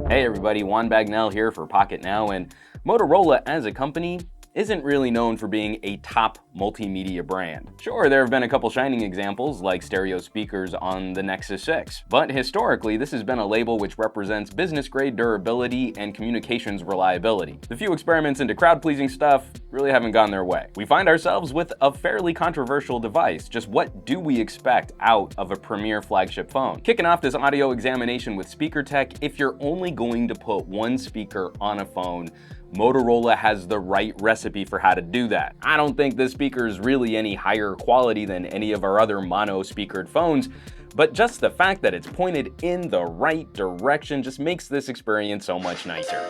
Hey everybody, Juan here for Pocketnow, and Motorola as a company isn't really known for being a top multimedia brand. Sure, there have been a couple shining examples like stereo speakers on the Nexus 6, but historically this has been a label which represents business-grade durability and communications reliability. The few experiments into crowd-pleasing stuff really haven't gone their way. We find ourselves with a fairly controversial device. Just what do we expect out of a premier flagship phone? Kicking off this audio examination with speaker tech, if you're only going to put one speaker on a phone, Motorola has the right recipe for how to do that. I don't think this speaker is really any higher quality than any of our other mono-speakered phones, but just the fact that it's pointed in the right direction just makes this experience so much nicer.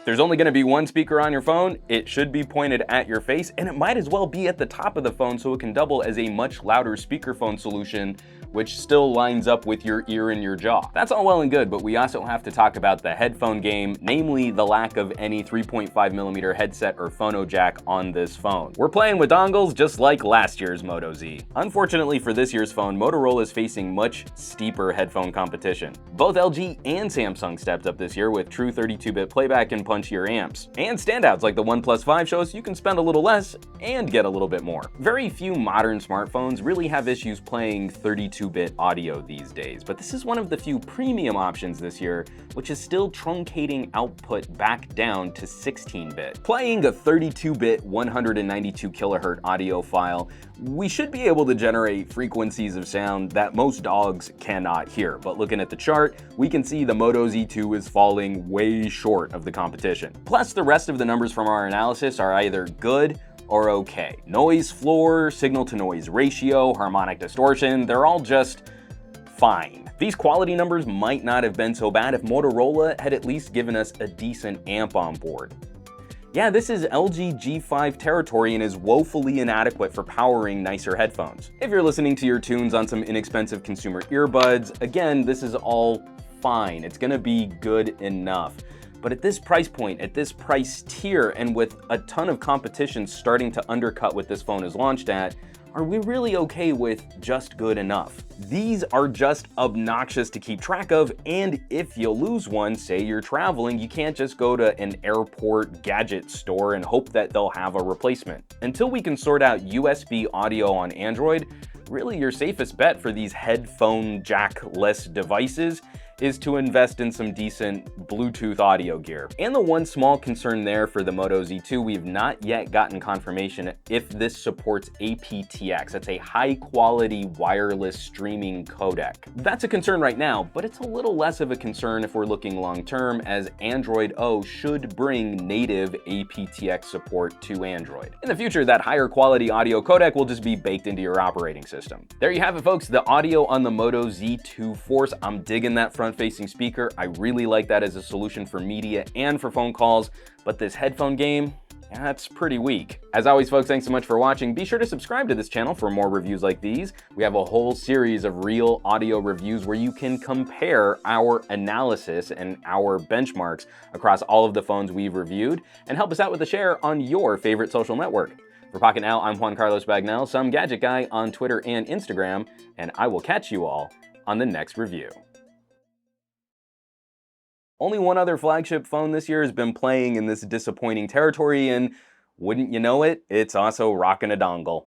There's only going to be one speaker on your phone, it should be pointed at your face, and it might as well be at the top of the phone so it can double as a much louder speakerphone solution, which still lines up with your ear and your jaw. That's all well and good, but we also have to talk about the headphone game, namely the lack of any 3.5mm headset or phono jack on this phone. We're playing with dongles just like last year's Moto Z. Unfortunately for this year's phone, Motorola is facing much steeper headphone competition. Both LG and Samsung stepped up this year with true 32-bit playback and punchier amps. And standouts like the OnePlus 5 show us you can spend a little less and get a little bit more. Very few modern smartphones really have issues playing 32-bit audio these days, but this is one of the few premium options this year, which is still truncating output back down to 16-bit. Playing a 32-bit 192 kHz audio file, we should be able to generate frequencies of sound that most dogs cannot hear, but looking at the chart, we can see the Moto Z2 is falling way short of the competition. Plus, the rest of the numbers from our analysis are either good or okay. Noise floor, signal-to-noise ratio, harmonic distortion, they're all just fine. These quality numbers might not have been so bad if Motorola had at least given us a decent amp on board. Yeah, this is LG G5 territory and is woefully inadequate for powering nicer headphones. If you're listening to your tunes on some inexpensive consumer earbuds, again, this is all fine. It's gonna be good enough. But at this price point, at this price tier, and with a ton of competition starting to undercut what this phone is launched at, are we really okay with just good enough? These are just obnoxious to keep track of, and if you lose one, say you're traveling, you can't just go to an airport gadget store and hope that they'll have a replacement. Until we can sort out USB audio on Android, really your safest bet for these headphone jack-less devices is to invest in some decent Bluetooth audio gear. And the one small concern there for the Moto Z2, we've not yet gotten confirmation if this supports Aptx. That's a high-quality wireless streaming codec. That's a concern right now, but it's a little less of a concern if we're looking long-term, as Android O should bring native Aptx support to Android. In the future, that higher quality audio codec will just be baked into your operating system. There you have it, folks, the audio on the Moto Z2 Force. I'm digging that front-facing speaker. I really like that as a solution for media and for phone calls, but this headphone game, that's pretty weak. As always, folks, thanks so much for watching. Be sure to subscribe to this channel for more reviews like these. We have a whole series of real audio reviews where you can compare our analysis and our benchmarks across all of the phones we've reviewed, and help us out with a share on your favorite social network. For Pocketnow, I'm Juan Bagnell, some gadget guy on Twitter and Instagram, and I will catch you all on the next review. Only one other flagship phone this year has been playing in this disappointing territory, and wouldn't you know it, it's also rocking a dongle.